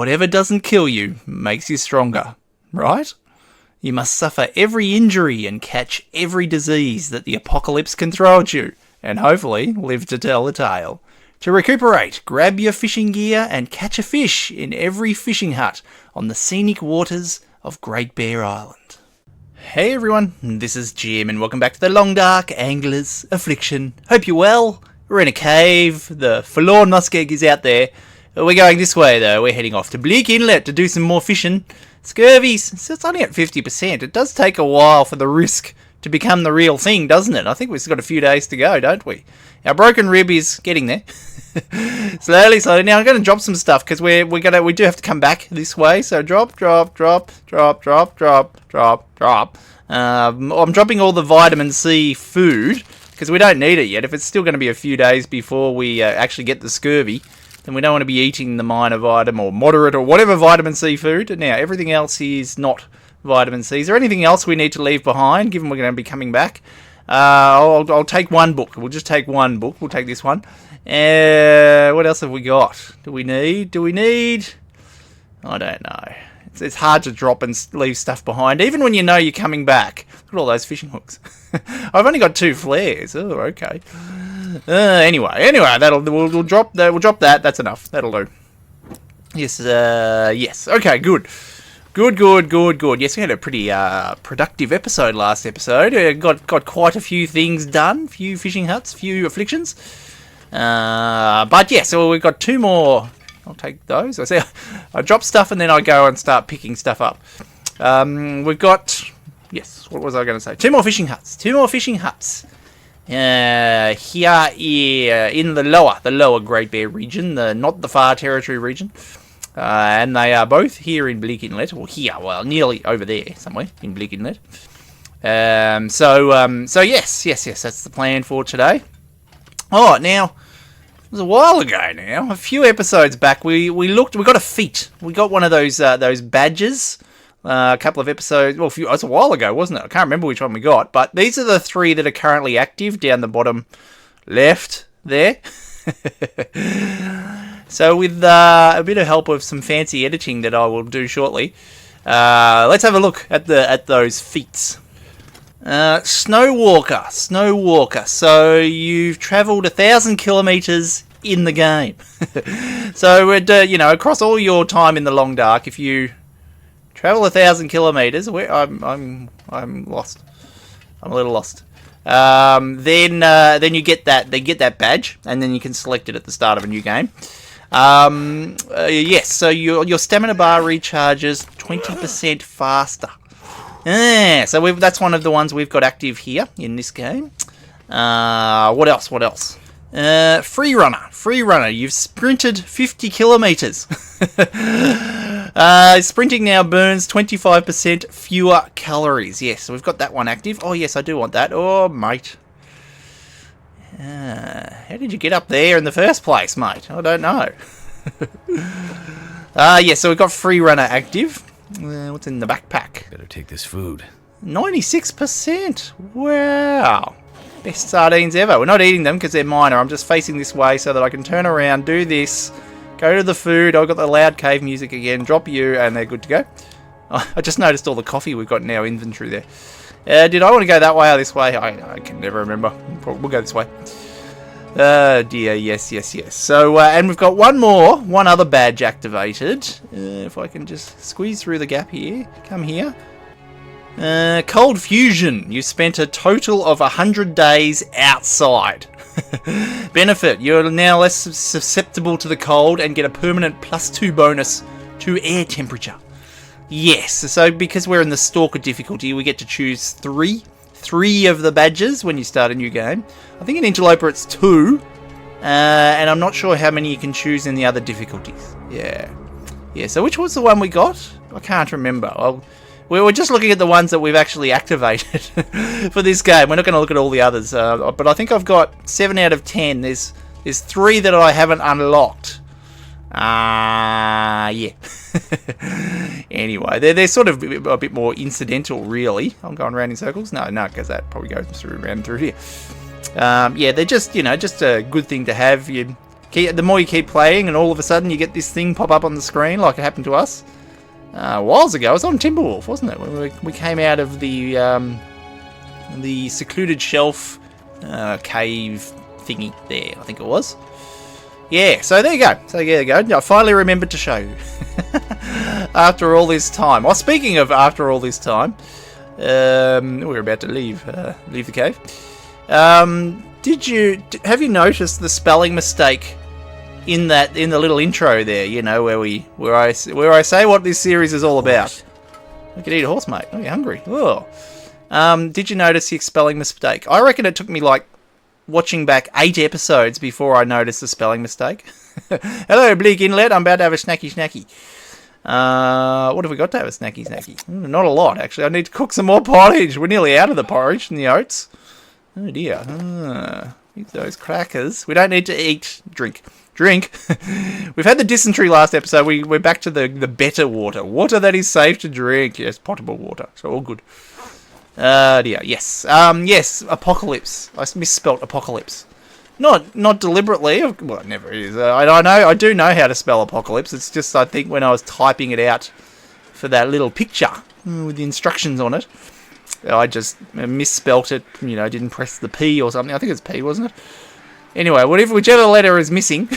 whatever doesn't kill you makes you stronger, right? You must suffer every injury and catch every disease that the apocalypse can throw at you, and hopefully live to tell the tale. To recuperate, grab your fishing gear and catch a fish in every fishing hut on the scenic waters of Great Bear Island. Hey everyone, this is Jim and welcome back to the Long Dark Anglers Affliction. Hope you're well. We're in a cave, the forlorn muskeg is out there. We're going this way though, we're heading off to Bleak Inlet to do some more fishing. Scurvies, so it's only at 50%. It does take a while for the risk to become the real thing, doesn't it? I think we've still got a few days to go, don't we? Our broken rib is getting there. slowly. Now I'm going to drop some stuff because we do have to come back this way. So drop. I'm dropping all the vitamin C food because we don't need it yet. If it's still going to be a few days before we actually get the scurvy, then we don't want to be eating the minor vitamin or moderate or whatever vitamin C food. Now everything else is not vitamin C. Is there anything else we need to leave behind, given we're going to be coming back? I'll take one book. We'll just take one book. We'll take this one. What else have we got? Do we need? I don't know. It's hard to drop and leave stuff behind, even when you know you're coming back. Look at all those fishing hooks. I've only got 2 flares. Oh, okay. Anyway, we'll drop that. We'll drop that. That's enough. That'll do. Yes. Yes. Okay. Good. Yes, we had a pretty productive episode last episode. Got quite a few things done, few fishing huts, few afflictions. But yeah, so we've got 2 more. I'll take those. I drop stuff and then I go and start picking stuff up. We've got, yes, what was I going to say? 2 more fishing huts. Here in the lower Great Bear region, not the Far Territory region. And they are both here in Bleak Inlet, or here, well, nearly over there, somewhere in Bleak Inlet. So yes, that's the plan for today. Oh, now, it was a while ago now, a few episodes back, we got a feat. We got one of those badges, a couple of episodes, well, it was a while ago, wasn't it? I can't remember which one we got, but these are the 3 that are currently active down the bottom left there. So with a bit of help of some fancy editing that I will do shortly, let's have a look at those feats. Snowwalker. So you've travelled 1,000 kilometres in the game. So across all your time in the Long Dark, if you travel 1,000 kilometres, I'm lost. I'm a little lost. Then you get that. They get that badge, and then you can select it at the start of a new game. Yes, so your stamina bar recharges 20% faster. So that's one of the ones we've got active here in this game. What else? Free runner. You've sprinted 50 kilometres. Sprinting now burns 25% fewer calories. Yes, so we've got that one active. Oh, yes, I do want that. Oh, mate. How did you get up there in the first place, mate? I don't know. Yeah, so we've got free runner active. What's in the backpack? Better take this food. 96%. Wow. Best sardines ever. We're not eating them because they're minor. I'm just facing this way so that I can turn around, do this, go to the food. I've got the loud cave music again. Drop you, and they're good to go. I just noticed all the coffee we've got in our inventory there. Did I want to go that way or this way? I can never remember. We'll go this way. Dear, yes. So, and we've got one other badge activated. If I can just squeeze through the gap here. Come here. Cold Fusion. You spent a total of 100 days outside. Benefit. You're now less susceptible to the cold and get a permanent +2 bonus to air temperature. Yes, so because we're in the Stalker difficulty, we get to choose 3 of the badges when you start a new game. I think in Interloper it's 2, and I'm not sure how many you can choose in the other difficulties. Yeah, so which was the one we got? I can't remember. We were just looking at the ones that we've actually activated for this game. We're not going to look at all the others, but I think I've got 7 out of 10. There's 3 that I haven't unlocked. Yeah. Anyway, they're sort of a bit more incidental, really. I'm going around in circles. No, because that probably goes around through here. Yeah, they're just a good thing to have. You The more you keep playing, and all of a sudden you get this thing pop up on the screen, like it happened to us whiles ago. It was on Timberwolf, wasn't it? When we came out of the secluded shelf cave thingy there, I think it was. Yeah, so there you go. So there you go. I finally remembered to show you. After all this time. Well, speaking of after all this time, we're about to leave the cave. Have you noticed the spelling mistake in the little intro there? You know, where I say what this series is all about. I could eat a horse, mate. Oh, you're hungry. Oh. Did you notice the spelling mistake? I reckon it took me like watching back 8 episodes before I noticed the spelling mistake. Hello, Bleak Inlet. I'm about to have a snacky. What have we got to have a snacky? Not a lot, actually. I need to cook some more porridge. We're nearly out of the porridge and the oats. Oh, dear. Eat those crackers. We don't need to drink. We've had the dysentery last episode. We're back to the better water. Water that is safe to drink. Yes, potable water. So all good. Dear. Yes. Yes, apocalypse. I misspelt apocalypse. Not deliberately. Well, it never is. I do know how to spell apocalypse. It's just, I think, when I was typing it out for that little picture with the instructions on it, I just misspelt it. You know, didn't press the P or something. I think it's P, wasn't it? Anyway, whichever letter is missing,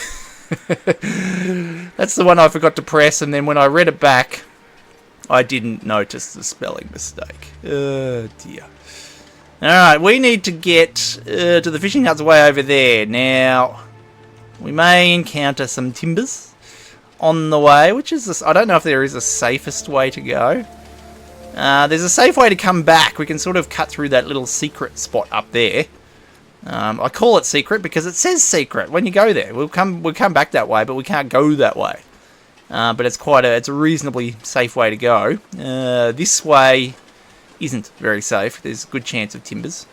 that's the one I forgot to press. And then when I read it back, I didn't notice the spelling mistake. Oh, dear. Alright, we need to get to the fishing hut's way over there. Now, we may encounter some timbers on the way, which is, I don't know if there is a safest way to go. There's a safe way to come back. We can sort of cut through that little secret spot up there. I call it secret because it says secret when you go there. We'll come back that way, but we can't go that way. But it's a reasonably safe way to go. This way isn't very safe. There's a good chance of timbers.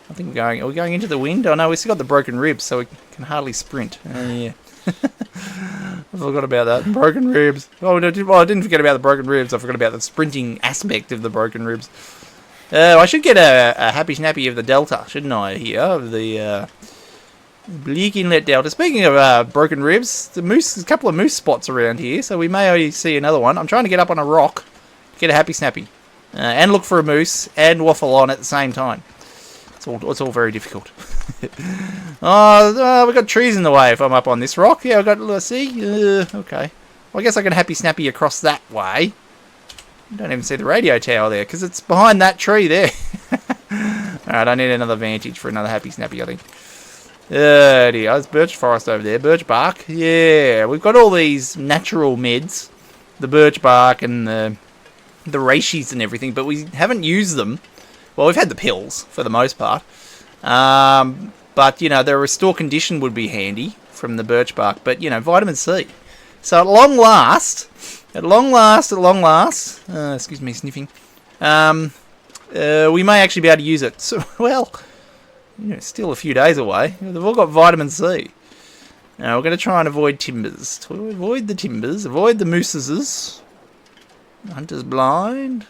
I think are we going into the wind? Oh no, we've still got the broken ribs, so we can hardly sprint. Yeah. I forgot about that. Broken ribs. I didn't forget about the broken ribs. I forgot about the sprinting aspect of the broken ribs. I should get a happy snappy of the Delta, shouldn't I, here? Of the Bleak Inlet Delta. Speaking of broken ribs, there's a couple of moose spots around here, so we may see another one. I'm trying to get up on a rock to get a happy snappy. And look for a moose, and waffle on at the same time. It's all very difficult. We've got trees in the way if I'm up on this rock. Yeah, let's see. Okay. Well, I guess I can happy snappy across that way. You don't even see the radio tower there, because it's behind that tree there. Alright, I need another vantage for another happy snappy, I think. Dear, there's birch forest over there. Birch bark. Yeah, we've got all these natural meds. The birch bark and the reishi and everything, but we haven't used them. Well, we've had the pills for the most part. But, you know, the restore condition would be handy from the birch bark. But, you know, vitamin C. So at long last, excuse me sniffing, we may actually be able to use it. So, well, you know, still a few days away. They've all got vitamin C. Now, we're going to try and avoid timbers. To avoid the timbers, avoid the mooses. Hunter's blind.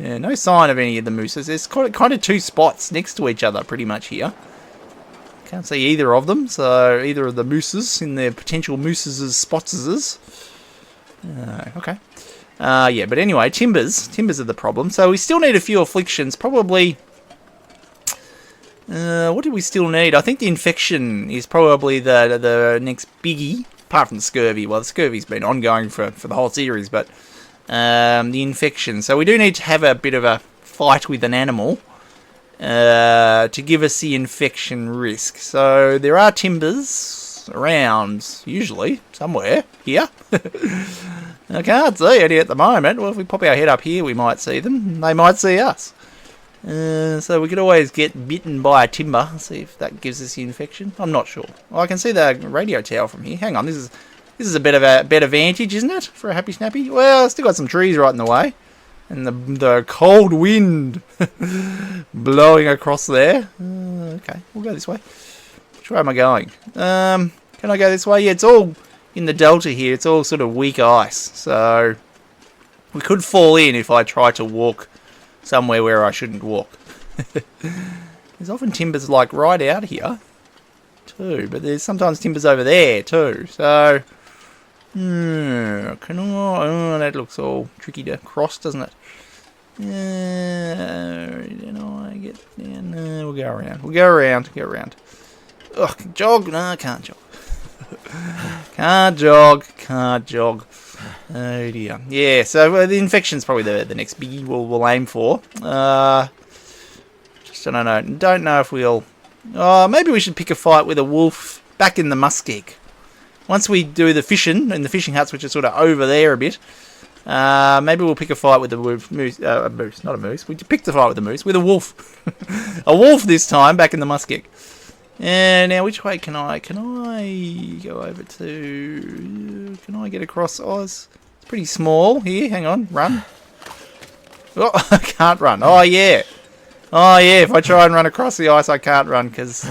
Yeah, no sign of any of the mooses. There's kind of 2 spots next to each other pretty much here. Can't see either of them, so either of the mooses in their potential mooses' spots. Okay. Yeah, but anyway, timbers are the problem. So we still need a few afflictions, probably. What do we still need? I think the infection is probably the next biggie, apart from the scurvy. Well, the scurvy's been ongoing for the whole series, but the infection. So we do need to have a bit of a fight with an animal to give us the infection risk. So there are timbers around, usually, somewhere here. I can't see any at the moment. Well, if we pop our head up here, we might see them. They might see us. So we could always get bitten by a timber, see if that gives us the infection. I'm not sure. Well, I can see the radio tower from here. Hang on, this is a bit of a better vantage, isn't it, for a happy snappy? Well, still got some trees right in the way, and the cold wind blowing across there. Okay, we'll go this way. Which way am I going? Can I go this way? Yeah, it's all in the delta here. It's all sort of weak ice, so we could fall in if I try to walk somewhere where I shouldn't walk. There's often timbers like right out here. too. But there's sometimes timbers over there too. So, can I? Oh, that looks all tricky to cross, doesn't it? Then I get down. We'll go around. We'll go around. Go around. Ugh, jog. No, I can't jog. Can't jog. Can't jog. Oh dear. Yeah, so the infection's probably the next biggie we'll aim for. Just I don't know. Don't know if we'll... maybe we should pick a fight with a wolf back in the muskeg. Once we do the fishing in the fishing huts, which are sort of over there a bit, maybe we'll pick a fight with a moose. A moose, not a moose. We picked a fight with a moose. With a wolf. A wolf this time, back in the muskeg. And now, which way can I? Can I go over to... Can I get across Oz? It's pretty small here. Hang on. Run. Oh, I can't run. Oh, yeah. Oh, yeah. If I try and run across the ice, I can't run because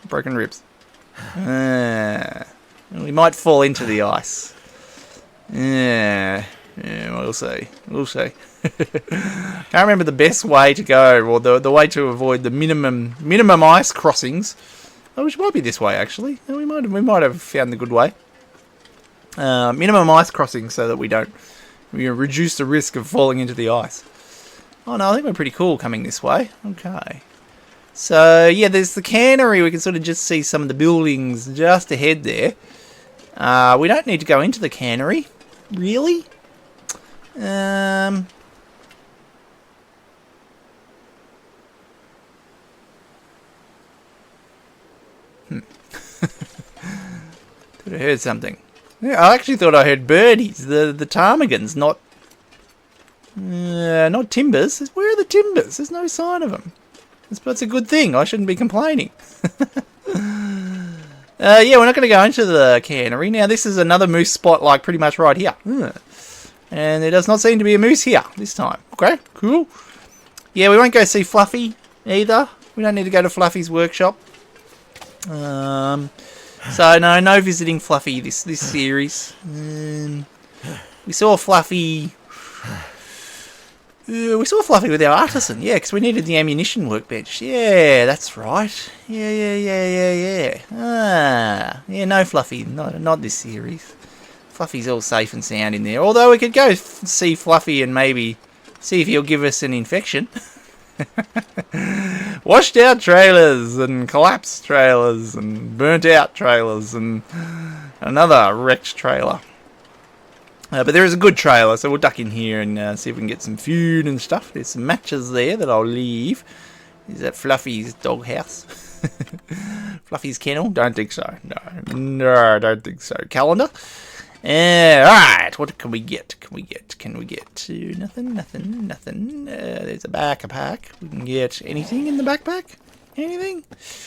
broken ribs. We might fall into the ice. Yeah, we'll see. We'll see. Can't remember the best way to go, or the way to avoid the minimum ice crossings. Oh, which might be this way actually. We might have found the good way. Minimum ice crossings so that we reduce the risk of falling into the ice. Oh no, I think we're pretty cool coming this way. Okay. So yeah, there's the cannery. We can sort of just see some of the buildings just ahead there. We don't need to go into the cannery, really. Thought I heard something. Yeah, I actually thought I heard birdies. The ptarmigans, not timbers. Where are the timbers? There's no sign of them. That's a good thing. I shouldn't be complaining. Yeah, we're not going to go into the cannery. Now, this is another moose spot, like pretty much right here. And there does not seem to be a moose here this time. Okay, cool. Yeah, we won't go see Fluffy either. We don't need to go to Fluffy's workshop. So, no visiting Fluffy this series. We saw Fluffy... we saw Fluffy with our artisan, yeah, because we needed the ammunition workbench. Yeah, that's right. Yeah. Yeah, no Fluffy, not this series. Fluffy's all safe and sound in there. Although we could go see Fluffy and maybe see if he'll give us an infection. Washed out trailers and collapsed trailers and burnt out trailers and another wrecked trailer. But there is a good trailer, so we'll duck in here and see if we can get some food and stuff. There's some matches there that I'll leave. Is that Fluffy's doghouse? Fluffy's kennel? Don't think so. No, don't think so. Calendar? Alright, what can we get? Can we get nothing. There's a backpack. We can get anything in the backpack? Anything?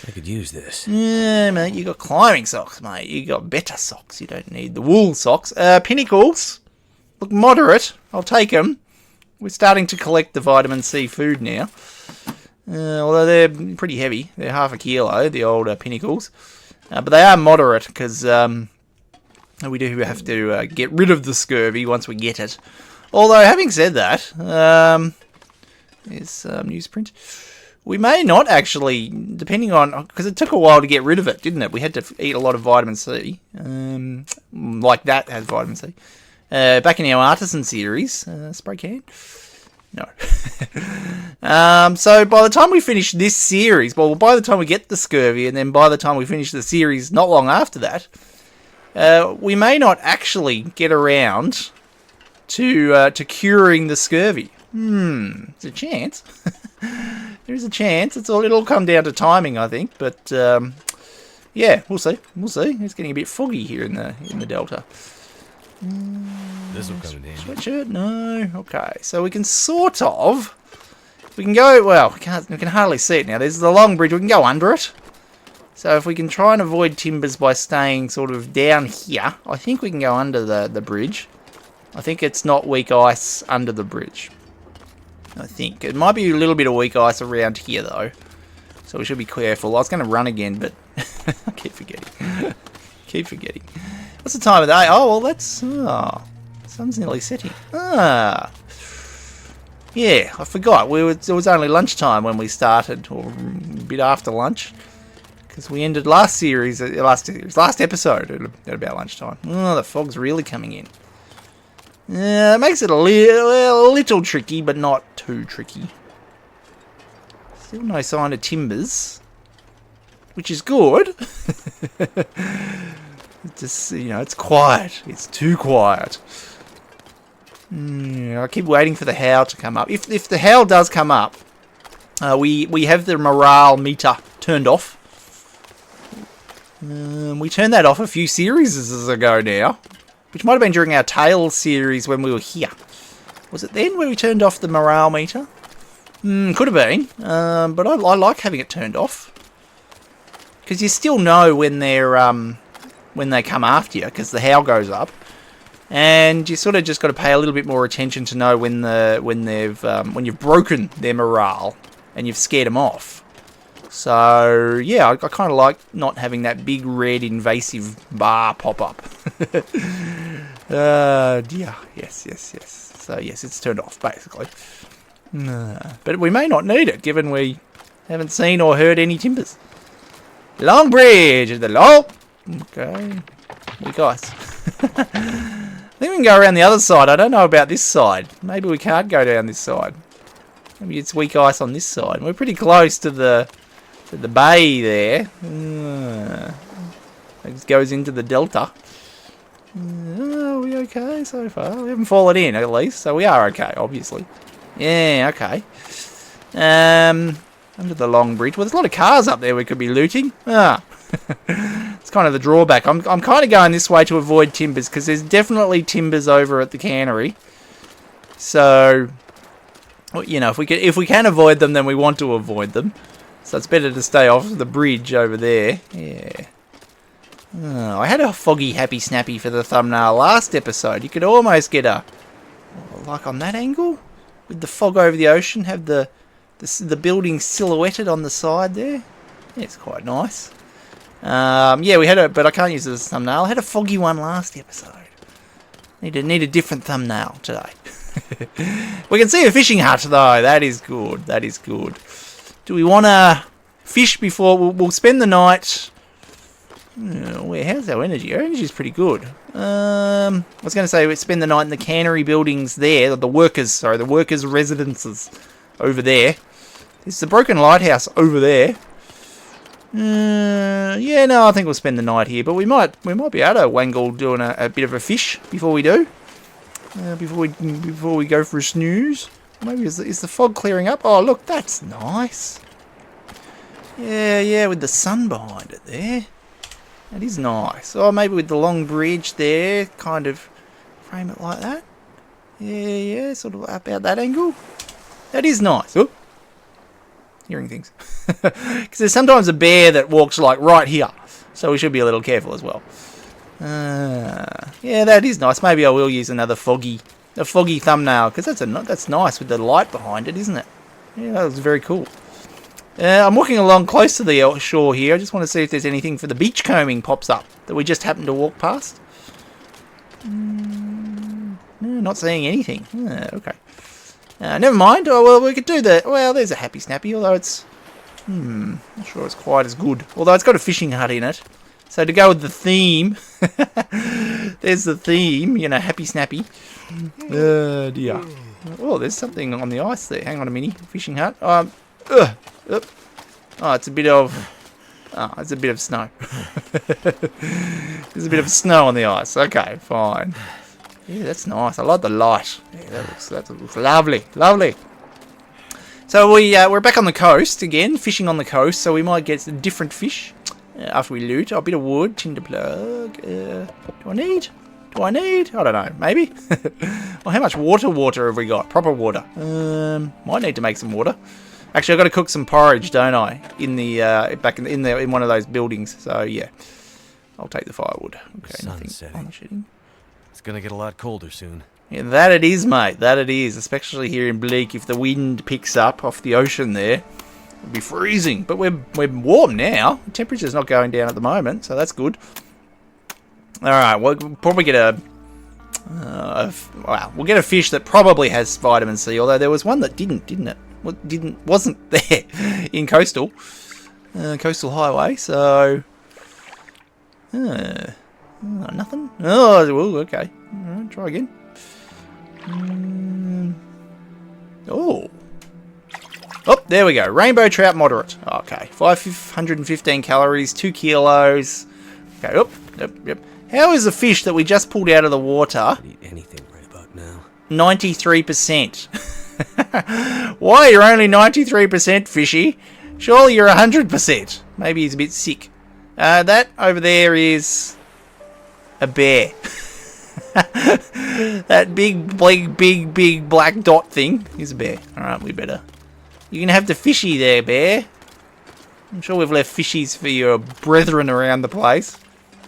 I could use this. Yeah, mate, you got climbing socks, mate. You got better socks. You don't need the wool socks. Pinnacles. Look moderate. I'll take them. We're starting to collect the vitamin C food now. Although they're pretty heavy. They're half a kilo, the old pinnacles. But they are moderate because we do have to get rid of the scurvy once we get it. Although, having said that, there's newsprint. We may not actually, depending on... Because it took a while to get rid of it, didn't it? We had to eat a lot of vitamin C. Like that has vitamin C. Back in our artisan series. Spray can? No. So by the time we finish this series... Well, by the time we get the scurvy, and then by the time we finish the series not long after that, we may not actually get around to curing the scurvy. There's a chance. There's a chance. It'll come down to timing, I think. But yeah, we'll see. It's getting a bit foggy here in the Delta. This will come in handy. Sweatshirt? No. Okay, so we can sort of. We can go. Well, we can hardly see it now. There's the long bridge. We can go under it. So if we can try and avoid timbers by staying sort of down here, I think we can go under the bridge. I think it's not weak ice under the bridge. I think. It might be a little bit of weak ice around here, though. So we should be careful. I was going to run again, but I keep forgetting. What's the time of day? Oh, well, that's... Oh, sun's nearly setting. Yeah, I forgot. It was only lunchtime when we started, or a bit after lunch. Because we ended last episode at about lunchtime. Oh, the fog's really coming in. Yeah, it makes it a little tricky, but not too tricky. Still no sign of timbers, which is good. Just, it's quiet. It's too quiet. I keep waiting for the howl to come up. If the howl does come up, we have the morale meter turned off. We turned that off a few series ago now, which might have been during our Tales series when we were here. Was it then where we turned off the morale meter? Could have been, but I like having it turned off because you still know when they come after you because the howl goes up, and you sort of just got to pay a little bit more attention to know when you've broken their morale and you've scared them off. So yeah, I kind of like not having that big red invasive bar pop up. Yeah, yes. So yes, it's turned off basically. But we may not need it, given we haven't seen or heard any timbers. Long bridge, the long. Okay, we guys. I think we can go around the other side. I don't know about this side. Maybe we can't go down this side. Maybe it's weak ice on this side. We're pretty close to the bay there. It goes into the delta. Are we okay so far? We haven't fallen in at least, so we are okay, obviously. Yeah, okay. Under the long bridge. Well, there's a lot of cars up there we could be looting. It's kind of the drawback. I'm kind of going this way to avoid timbers because there's definitely timbers over at the cannery. So, if we can avoid them, then we want to avoid them. So it's better to stay off the bridge over there. Yeah. Oh, I had a foggy happy snappy for the thumbnail last episode. You could almost get like on that angle with the fog over the ocean, have the building silhouetted on the side there. Yeah, it's quite nice. Yeah, we had but I can't use it as a thumbnail. I had a foggy one last episode. Need a different thumbnail today. We can see a fishing hut though. That is good. That is good. Do we want to fish before we'll spend the night? How's our energy? Our energy is pretty good. I was going to say we'd spend the night in the cannery buildings there, the workers' residences over there. There's the broken lighthouse over there. Yeah, no, I think we'll spend the night here, but we might be able to wangle doing a bit of a fish before we do. Before we go for a snooze. Maybe is the fog clearing up? Oh, look, that's nice. Yeah, with the sun behind it there. That is nice. Oh, maybe with the long bridge there, kind of frame it like that. Yeah, sort of about that angle. That is nice. Oh, hearing things. Because there's sometimes a bear that walks like right here, so we should be a little careful as well. Yeah, that is nice. Maybe I will use another foggy thumbnail because that's nice with the light behind it, isn't it? Yeah, that was very cool. I'm walking along close to the shore here. I just want to see if there's anything for the beach combing pops up that we just happened to walk past. No, not seeing anything. Okay. Never mind. Oh, well, we could do that. Well, there's a happy snappy, although it's not sure it's quite as good. Although it's got a fishing hut in it. So to go with the theme, there's the theme, happy snappy. Dear. Oh, there's something on the ice there. Hang on a minute. Fishing hut. Oh, it's a bit of snow. There's a bit of snow on the ice. Okay, fine. Yeah, that's nice. I like the light. Yeah, that looks lovely. So we're back on the coast again, fishing on the coast. So we might get some different fish after we loot. A bit of wood, tinder plug. Do I need? I don't know. Maybe. Well, how much water have we got? Proper water. Might need to make some water. Actually, I've got to cook some porridge, don't I? In the in one of those buildings. So yeah, I'll take the firewood. Okay, nothing on the shooting. It's gonna get a lot colder soon. Yeah, that it is, mate. That it is. Especially here in Bleak, if the wind picks up off the ocean there, it'll be freezing. But we're warm now. The temperature's not going down at the moment, so that's good. All right, we'll probably get we'll get a fish that probably has vitamin C. Although there was one that didn't it? Wasn't there in coastal. coastal highway, so... nothing? Oh, well, okay. Alright, try again. Oh, there we go. Rainbow trout moderate. Okay, 515 calories, 2 kilos. Okay, yep. How is the fish that we just pulled out of the water? Eat anything right about now. 93%. Why you're only 93%, fishy? Surely you're 100%. Maybe he's a bit sick. That over there is a bear. That big black dot thing is a bear. Alright, we better. You can have the fishy there, bear. I'm sure we've left fishies for your brethren around the place.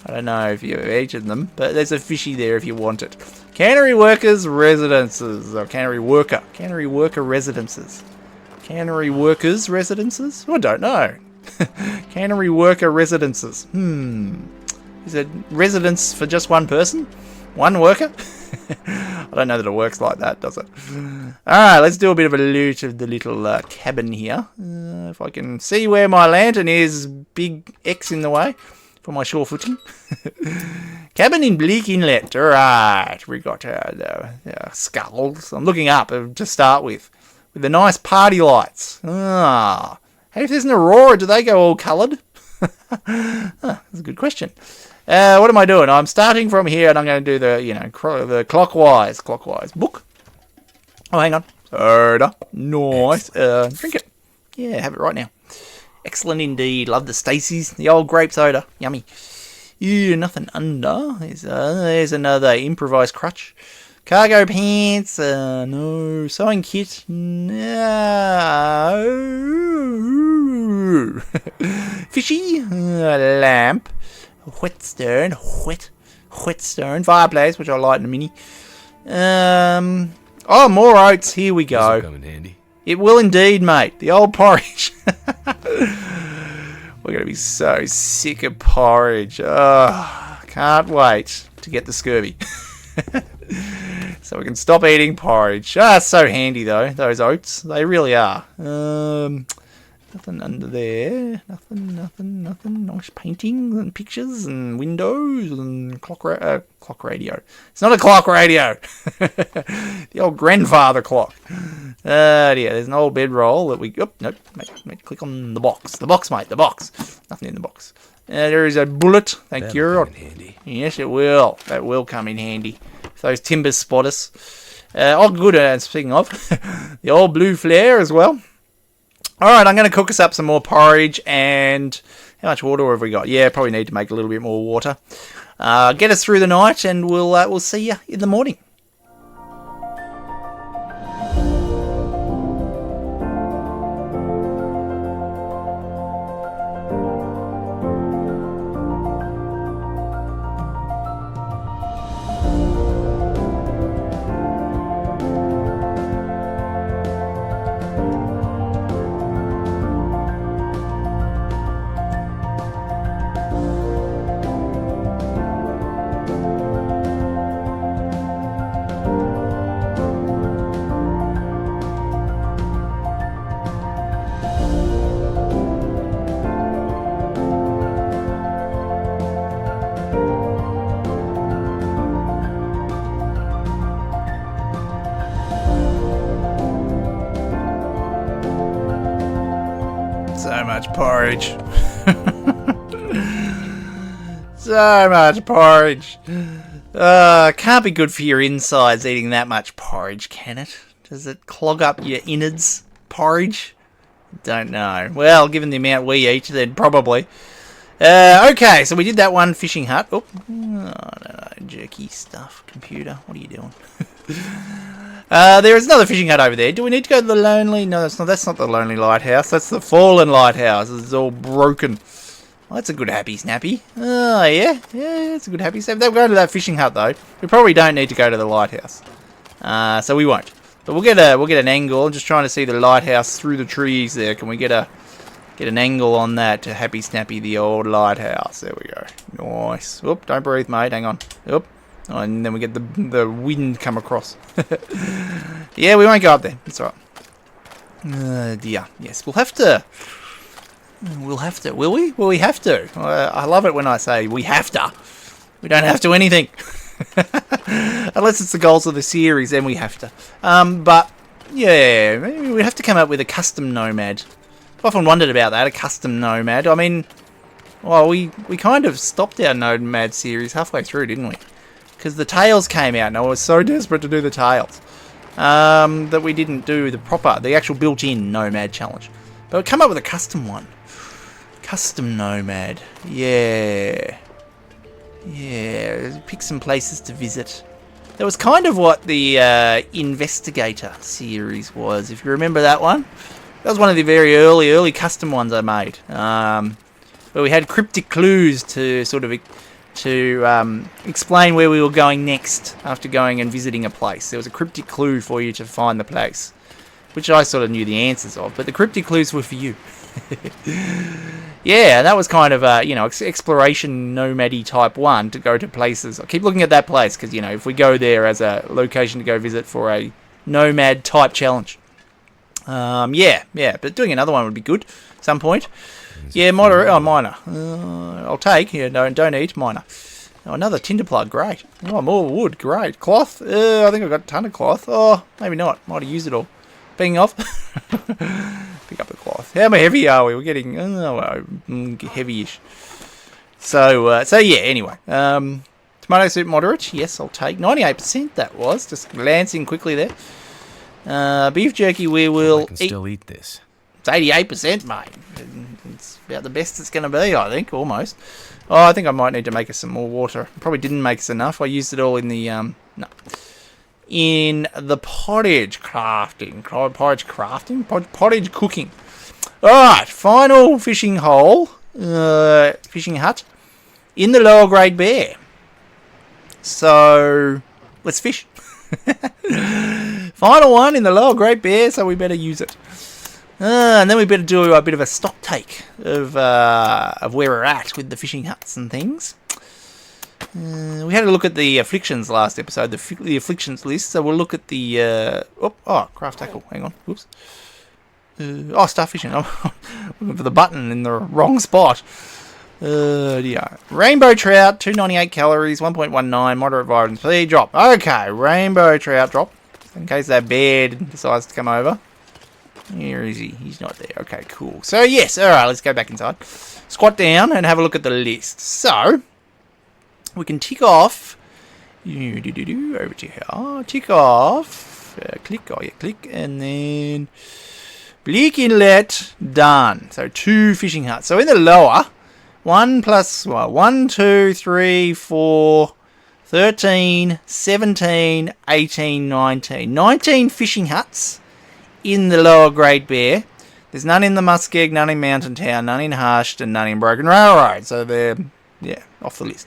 I don't know if you've eaten them, but there's a fishy there if you want it. Cannery workers' residences. Or cannery worker residences. Cannery workers' residences? Oh, I don't know. Cannery worker residences. Is it residence for just one person? One worker? I don't know that it works like that, does it? Alright, let's do a bit of a loot of the little cabin here. If I can see where my lantern is, big X in the way for my shore footing. Cabin in Bleak Inlet. Alright, we got skulls. I'm looking up to start with the nice party lights. Hey, if there's an aurora, do they go all coloured? That's a good question. What am I doing? I'm starting from here, and I'm going to do the clockwise book. Oh, hang on. Soda. Nice. Drink it. Yeah, have it right now. Excellent indeed. Love the Stacey's. The old grape soda. Yummy. Yeah, nothing under. There's another improvised crutch. Cargo pants. No. Sewing kit. No. Fishy. Lamp. Whetstone. Fireplace, which I light in a mini. Oh, more oats. Here we go. Come in handy. It will indeed, mate. The old porridge. We're going to be so sick of porridge. Oh, can't wait to get the scurvy. So we can stop eating porridge. It's so handy, though, those oats. They really are. Nothing under there. Nothing. Nice paintings and pictures and windows and clock radio. It's not a clock radio. The old grandfather clock. Yeah, there's an old bedroll that we... Oh, nope. Mate, click on the box. The box, mate. The box. Nothing in the box. There is a bullet. Thank you. That'll come in handy. Yes, it will. That will come in handy. If those timbers spot us. Oh, good. Speaking of, the old blue flare as well. Alright, I'm going to cook us up some more porridge, and how much water have we got? Yeah, probably need to make a little bit more water. Get us through the night, and we'll see you in the morning. So much porridge. So much porridge. Can't be good for your insides eating that much porridge, can it? Does it clog up your innards, porridge? Don't know. Well, given the amount we eat, then probably. Okay, so we did that one fishing hut. Oh, no, jerky stuff. Computer, what are you doing? There is another fishing hut over there. Do we need to go to the lonely? No, that's not the lonely lighthouse. That's the fallen lighthouse. It's all broken. Well, that's a good happy snappy. Oh, yeah, it's a good happy snappy. They'll go to that fishing hut, though. We probably don't need to go to the lighthouse. So we won't. But we'll get an angle. I'm just trying to see the lighthouse through the trees there. Can we get an angle on that to happy snappy the old lighthouse? There we go. Nice. Oop, don't breathe, mate. Hang on. Oop. Oh, and then we get the wind come across. Yeah, we won't go up there. It's alright. Dear. Yes, we'll have to... We'll have to. Will we? Will we have to? I love it when I say we have to. We don't have to anything. Unless it's the goals of the series, then we have to. But, yeah, maybe we have to come up with a custom nomad. I've often wondered about that, a custom nomad. I mean, well, we kind of stopped our nomad series halfway through, didn't we? Because the Tails came out, and I was so desperate to do the Tails that we didn't do the actual built-in nomad challenge. But we come up with a custom one. Custom nomad. Yeah. Yeah, pick some places to visit. That was kind of what the Investigator series was, if you remember that one. That was one of the very early custom ones I made. Where we had cryptic clues to sort of explain where we were going next after going and visiting a place. There was a cryptic clue for you to find the place, which I sort of knew the answers of, but the cryptic clues were for you. Yeah, that was kind of a, exploration nomad-y type one to go to places. I keep looking at that place because, if we go there as a location to go visit for a nomad type challenge. Yeah, but doing another one would be good at some point. Yeah, minor. I'll take. Yeah, don't eat, minor. Oh, another tinder plug, great. Oh, more wood, great. Cloth, I think I've got a ton of cloth. Oh, maybe not, might have used it all. Being off. Pick up the cloth. How heavy are we? We're getting heavy-ish. So yeah, anyway. Tomato soup moderate. Yes, I'll take. 98% that was. Just glancing quickly there. Beef jerky we will I can still eat this. It's 88%, mate. It's about the best it's going to be, I think, almost. Oh, I think I might need to make us some more water. Probably didn't make us enough. I used it all in the, no. In the pottage cooking. Alright, final fishing hole, fishing hut, in the lower grade bear. So, let's fish. Final one in the lower grade bear, so we better use it. And then we better do a bit of a stock take of where we're at with the fishing huts and things. We had a look at the Afflictions last episode, the Afflictions list, so we'll look at the... craft tackle, hang on, whoops. Star fishing, I'm looking for the button in the wrong spot. Yeah. Rainbow trout, 298 calories, 1.19, moderate vitamin P, drop. Okay, rainbow trout drop, in case that bear decides to come over. Where is he? He's not there. Okay, cool. So, yes, alright, let's go back inside. Squat down and have a look at the list. So... we can tick off, over to here, tick off, click, and then Bleak Inlet, done. So 2 fishing huts. So in the lower, 1 plus, 1, 2, 3, 4, 13, 17, 18, 19. 19 fishing huts in the lower Great Bear. There's none in the Muskeg, none in Mountain Town, none in Harshed, and none in Broken Railroad. So they're, yeah, off the list.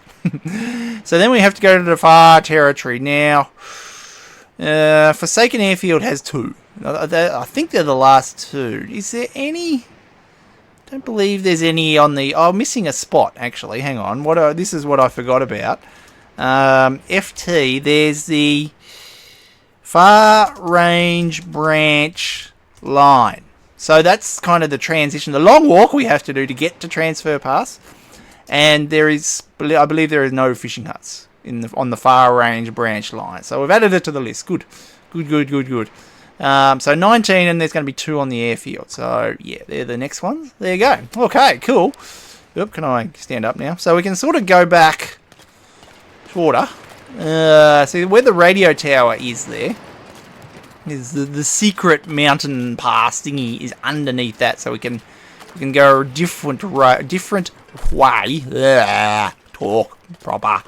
So then we have to go to the far territory. Now, Forsaken Airfield has 2. I think they're the last 2. Is there any... don't believe there's any on the... oh, missing a spot, actually. Hang on. This is what I forgot about. FT, there's the Far Range Branch line. So that's kind of the transition. The long walk we have to do to get to Transfer Pass. And there is, I believe there is no fishing huts on the Far Range Branch line. So we've added it to the list. Good. So 19, and there's going to be 2 on the airfield. So, yeah, they're the next ones. There you go. Okay, cool. Oop, can I stand up now? So we can sort of go back shorter. See, where the radio tower is there, is the secret mountain pass thingy is underneath that. So we can go a different way. Talk proper.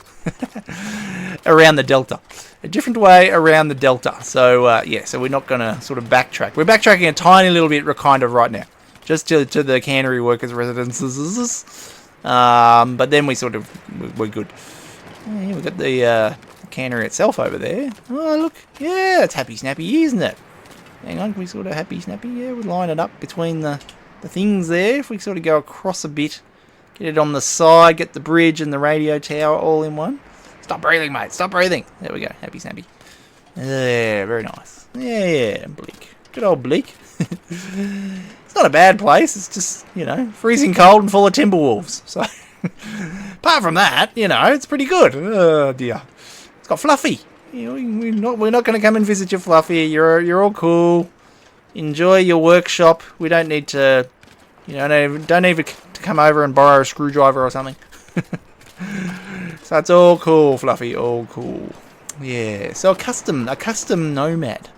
Around the delta. A different way around the delta. So, yeah, so we're not going to sort of backtrack. We're backtracking a tiny little bit kind of right now. Just to the cannery workers' residences. But then we're good. Yeah, we've got the cannery itself over there. Oh, look. Yeah, it's Happy Snappy, isn't it? Hang on, can we sort of Happy Snappy? Yeah, we'll line it up between the things there. If we sort of go across a bit, get it on the side, get the bridge and the radio tower all in one. Stop breathing, mate. Stop breathing. There we go. Happy Snappy. Yeah, very nice. Yeah, Bleak. Good old Bleak. It's not a bad place. It's just, you know, freezing cold and full of timber wolves. So, apart from that, you know, it's pretty good. Oh, dear. It's got Fluffy. You know, we're not going to come and visit you, Fluffy. You're all cool. Enjoy your workshop. We don't need to, you know, don't need to come over and borrow a screwdriver or something. So it's all cool, Fluffy. All cool. Yeah. So a custom nomad.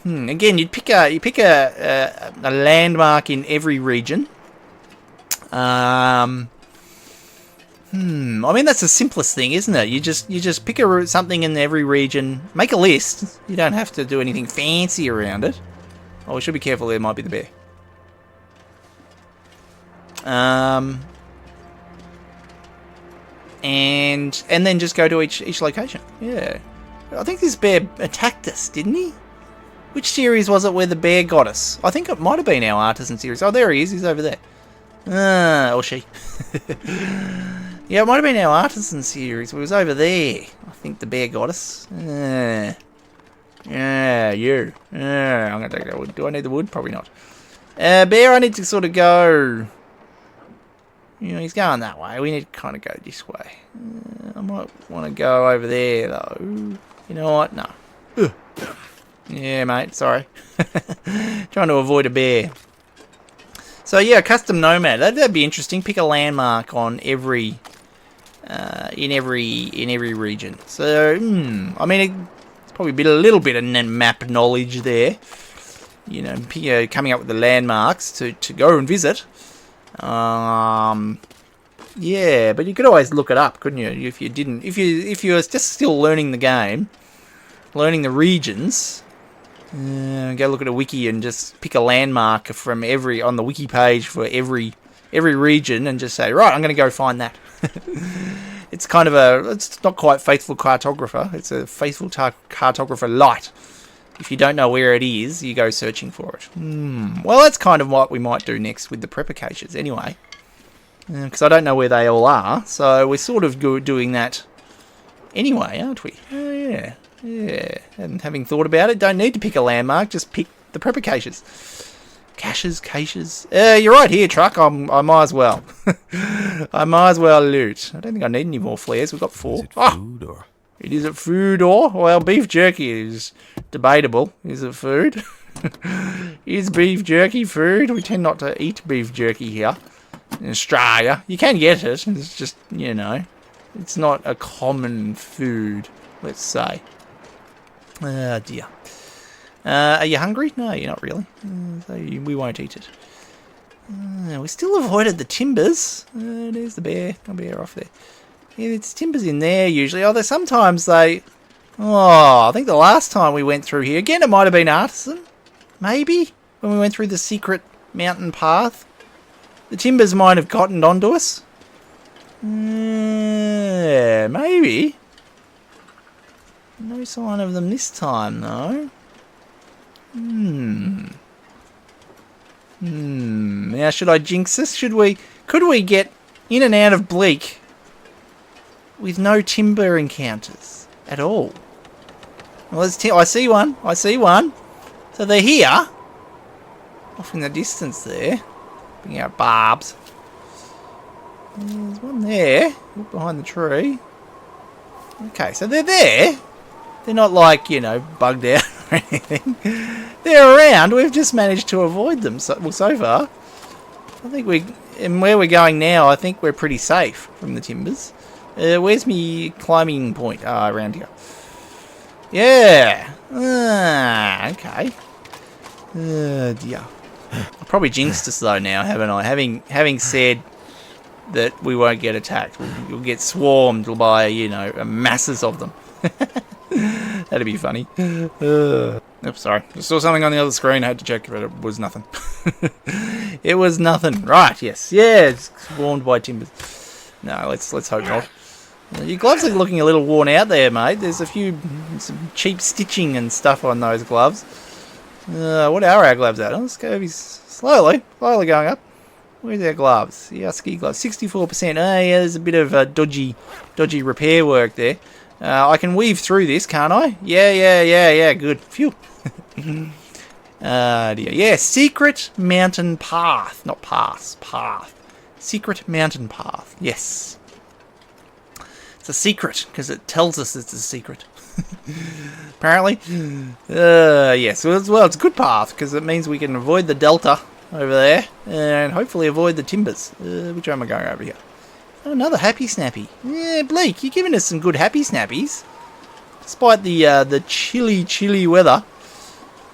Again, you pick a landmark in every region. I mean, that's the simplest thing, isn't it? You just pick something in every region, make a list. You don't have to do anything fancy around it. Oh, we should be careful. There might be the bear. And then just go to each location. Yeah, I think this bear attacked us, didn't he? Which series was it where the bear got us? I think it might have been our artisan series. Oh, there he is. He's over there. Or she. Yeah, it might have been our artisan series. It was over there. I think the bear got us. Yeah, you. I'm going to take that wood. Do I need the wood? Probably not. Bear, I need to sort of go... You know, he's going that way. We need to kind of go this way. I might want to go over there, though. You know what? No. Yeah, mate. Sorry. Trying to avoid a bear. So, yeah, custom nomad. That'd be interesting. Pick a landmark on every... in every region. So, I mean, it's probably a little bit of map knowledge there. You know, coming up with the landmarks to go and visit. Yeah, but you could always look it up, couldn't you? If you were just still learning the game, learning the regions, go look at a wiki and just pick a landmark from on the wiki page for every region and just say, right, I'm going to go find that. It's kind of it's not quite faithful cartographer. It's a faithful cartographer light. If you don't know where it is, you go searching for it. Well, that's kind of what we might do next with the prepper caches anyway. Because I don't know where they all are. So we're sort of doing that anyway, aren't we? Yeah. And having thought about it, don't need to pick a landmark. Just pick the prepper caches. Caches. You're right here, truck. I might as well. I might as well loot. I don't think I need any more flares. We've got 4. Is it food or? Is it food or? Well, beef jerky is debatable. Is it food? Is beef jerky food? We tend not to eat beef jerky here in Australia. You can get it. It's just, you know, it's not a common food, let's say. Oh, dear. Are you hungry? No, you're not really. So we won't eat it. We still avoided the timbers. There's the bear. A bear off there. Yeah, it's timbers in there usually. Although sometimes they... Oh, I think the last time we went through here... Again, it might have been artisan. Maybe. When we went through the secret mountain path. The timbers might have cottoned onto us. Yeah, maybe. No sign of them this time, though. Now, should I jinx this? Could we get in and out of Bleak with no timber encounters at all? Well, I see one. So they're here. Off in the distance there. Bring out barbs. There's one there. Behind the tree. Okay, so they're there. They're not like, you know, bugged out or anything. They're around. We've just managed to avoid them so far. I think and where we're going now, I think we're pretty safe from the timbers. Where's me climbing point? Around here. Yeah. Okay. Dear. I probably jinxed us though now, haven't I? Having said that we won't get attacked. We'll get swarmed by, you know, masses of them. That'd be funny. Oops, sorry. I saw something on the other screen. I had to check, but it was nothing. It was nothing. Right, yes. Yeah, it's swarmed by timbers. No, let's hope not. Your gloves are looking a little worn out there, mate. There's some cheap stitching and stuff on those gloves. What are our gloves at? Oh, Scurvy's slowly going up. Where's our gloves? Yeah, ski gloves. 64%. Yeah, there's a bit of dodgy repair work there. I can weave through this, can't I? Yeah, good. Phew. Dear. Yeah, secret mountain path. Not pass, path. Secret mountain path. Yes. It's a secret, because it tells us it's a secret. Apparently. Yes, well, it's a good path, because it means we can avoid the delta over there, and hopefully avoid the timbers. Which way am I going over here? Oh, another happy snappy. Yeah, Bleak, you're giving us some good happy snappies. Despite the chilly weather.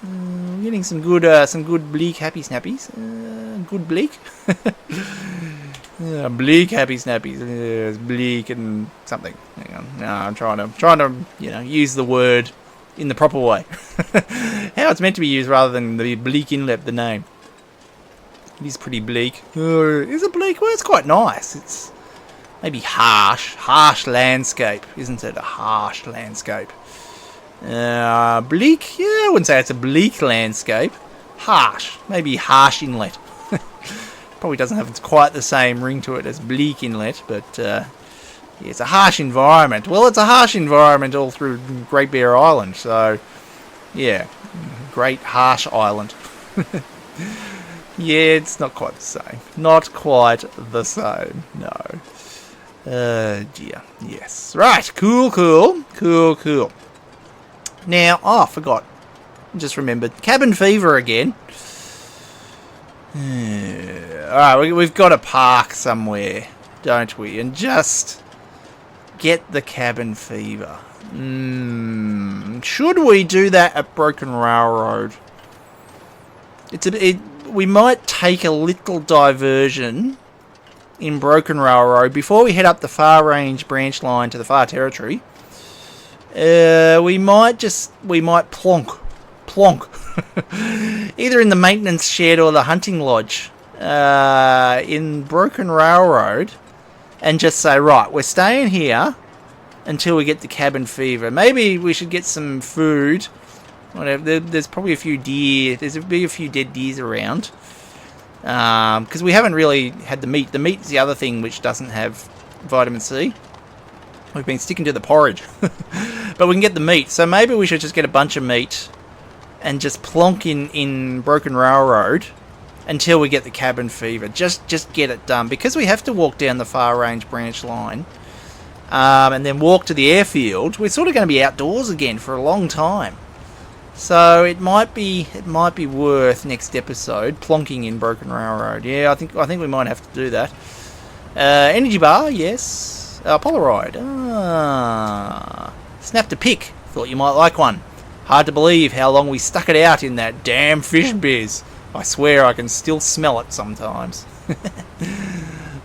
We're getting some good bleak happy snappies. Good bleak. Bleak happy snappies. It's bleak and something. Hang on. No, I'm trying to use the word in the proper way. How it's meant to be used rather than the bleak inlet, the name. It is pretty bleak. Is it bleak? Well, it's quite nice. It's maybe harsh landscape, isn't it? A harsh landscape. Bleak? Yeah, I wouldn't say it's a bleak landscape. Harsh. Maybe harsh inlet. Probably doesn't have quite the same ring to it as bleak inlet, but yeah, it's a harsh environment. Well, it's a harsh environment all through Great Bear Island, so yeah, Great Harsh Island. Yeah, it's not quite the same. Not quite the same, no. Dear, yes. Right, cool. Now, I forgot. Just remembered. Cabin fever again. Alright, we've got to park somewhere, don't we? And just get the cabin fever. Should we do that at Broken Railroad? We might take a little diversion in Broken Railroad before we head up the far range branch line to the far territory. We might plonk either in the maintenance shed or the hunting lodge in Broken Railroad, and just say, right, we're staying here until we get the cabin fever. Maybe we should get some food. Whatever. There's probably a few deer. There's a few dead deers around. Because we haven't really had the meat. The meat's the other thing which doesn't have vitamin C. We've been sticking to the porridge. But we can get the meat. So maybe we should just get a bunch of meat and just plonk in Broken Railroad until we get the cabin fever. Just get it done. Because we have to walk down the far range branch line and then walk to the airfield, we're sort of going to be outdoors again for a long time. So it might be worth next episode plonking in Broken Railroad. Yeah, I think we might have to do that. Energy bar, yes. Polaroid. Snapped a pic. Thought you might like one. Hard to believe how long we stuck it out in that damn fish biz. I swear I can still smell it sometimes.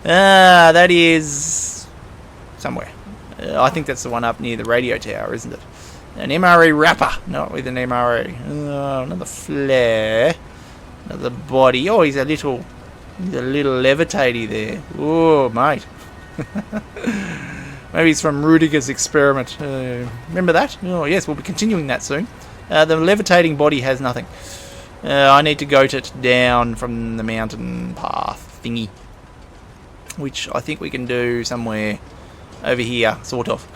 That is somewhere. I think that's the one up near the radio tower, isn't it? An MRE wrapper, not with an MRE. Oh, another flare, another body. Oh, he's a little levitaty there. Oh, mate. Maybe it's from Rudiger's experiment. Remember that? Oh, yes, we'll be continuing that soon. The levitating body has nothing. I need to goat it down from the mountain path thingy, which I think we can do somewhere over here, sort of.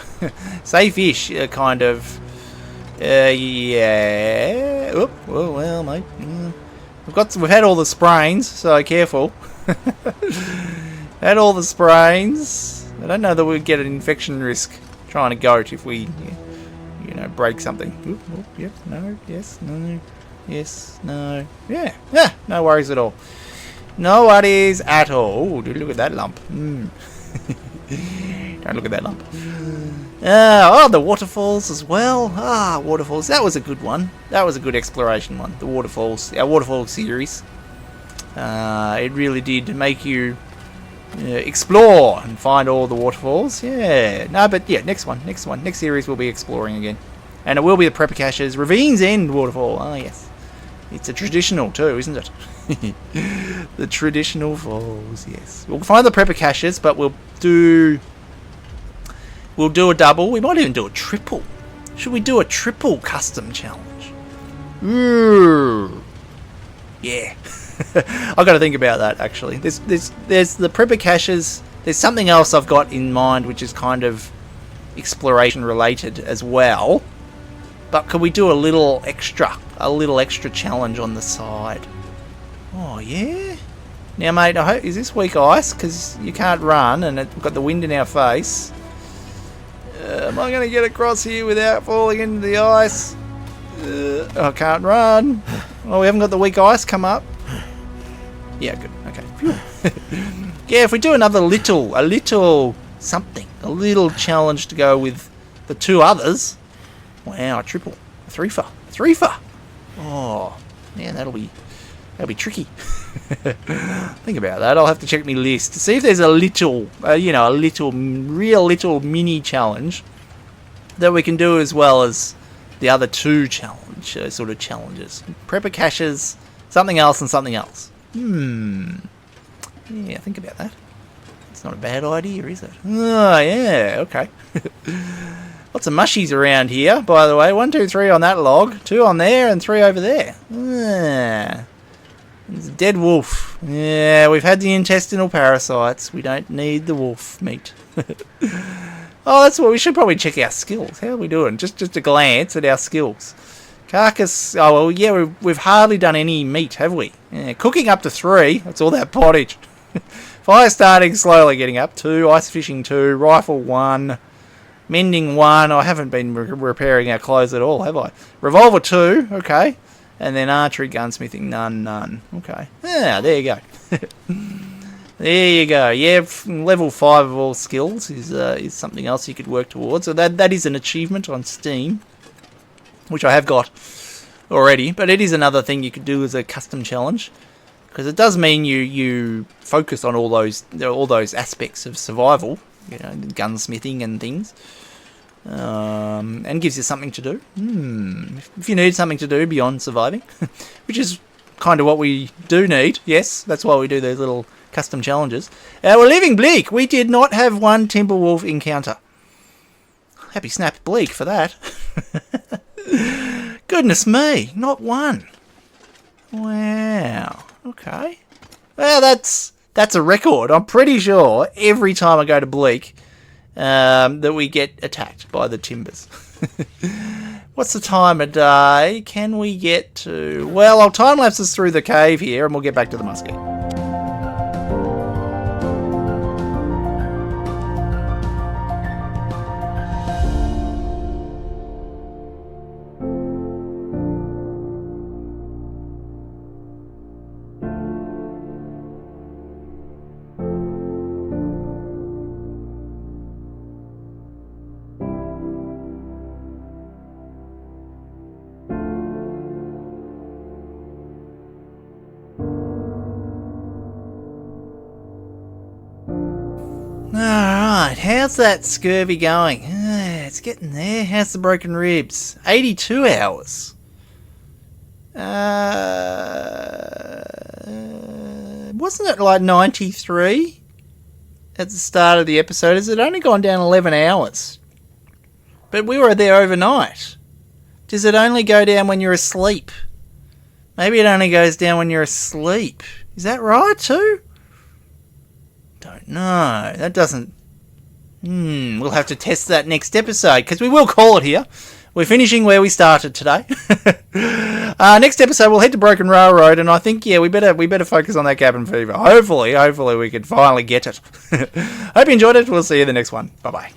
Say fish, kind of. Yeah. Oop. Oh, well, mate. We've had all the sprains, so careful. Had all the sprains. I don't know that we'd get an infection risk trying to goat if we, break something. Oop, oop, yep. No. Yes. No. Yes. No. Yeah. Yeah. No worries at all. No worries at all. Ooh, dude, look at that lump. Don't look at that lump. The waterfalls as well. Waterfalls. That was a good one. That was a good exploration one. The waterfalls. Our waterfall series. It really did make you explore and find all the waterfalls. Yeah. No, but yeah, next one. Next series we'll be exploring again. And it will be the Prepper Cache's Ravines End waterfall. Oh, yes. It's a traditional too, isn't it? The traditional falls, yes. We'll find the Prepper Caches, but we'll do a double. We might even do a triple. Should we do a triple custom challenge? Ooh. Yeah. I've got to think about that, actually. There's the Prepper Caches. There's something else I've got in mind, which is kind of exploration related as well. But could we do a little extra challenge on the side? Oh, yeah? Now, mate, I hope, is this weak ice? Because you can't run, and we've got the wind in our face. Am I going to get across here without falling into the ice? I can't run. Oh, we haven't got the weak ice come up. Yeah, good. Okay. Yeah, if we do another little something, a little challenge to go with the two others. Wow, a triple. A three-fer. Oh, yeah, that'll be tricky. Think about that. I'll have to check my list to see if there's a little mini challenge that we can do as well as the other two sort of challenges. Prepper caches, something else and something else. Yeah, think about that. It's not a bad idea, is it? Oh, yeah, okay. Lots of mushies around here, by the way. 1, 2, 3 on that log. 2 on there and 3 over there. There's a dead wolf. Yeah, we've had the intestinal parasites. We don't need the wolf meat. Oh, that's what we should probably check our skills. How are we doing? Just a glance at our skills. Carcass. Oh, well, yeah, we've hardly done any meat, have we? Yeah, cooking up to 3. That's all that pottage. Fire starting, slowly getting up. 2. Ice fishing 2. Rifle 1. Mending 1. I haven't been repairing our clothes at all, have I? Revolver 2. Okay. And then archery, gunsmithing, none. Okay. Yeah, there you go. There you go. Yeah, level 5 of all skills is something else you could work towards. So that is an achievement on Steam, which I have got already. But it is another thing you could do as a custom challenge, because it does mean you focus on all those aspects of survival, gunsmithing and things. And gives you something to do. If you need something to do beyond surviving, which is kind of what we do need. Yes, that's why we do those little custom challenges. We're leaving Bleak. We did not have one Timberwolf encounter. Happy snap Bleak for that. Goodness me, not one. Wow. Okay. Well, that's a record. I'm pretty sure every time I go to Bleak, that we get attacked by the timbers. What's the time of day? Can we get to... Well, I'll time-lapse us through the cave here and we'll get back to the musket. Alright, how's that scurvy going? It's getting there. How's the broken ribs? 82 hours. Wasn't it like 93 at the start of the episode? Has it only gone down 11 hours? But we were there overnight. Does it only go down when you're asleep? Maybe it only goes down when you're asleep. Is that right too? Don't know. That doesn't... We'll have to test that next episode, because we will call it here. We're finishing where we started today. Next episode, we'll head to Broken Railroad, and I think, yeah, we better focus on that cabin fever. Hopefully we can finally get it. Hope you enjoyed it. We'll see you in the next one. Bye-bye.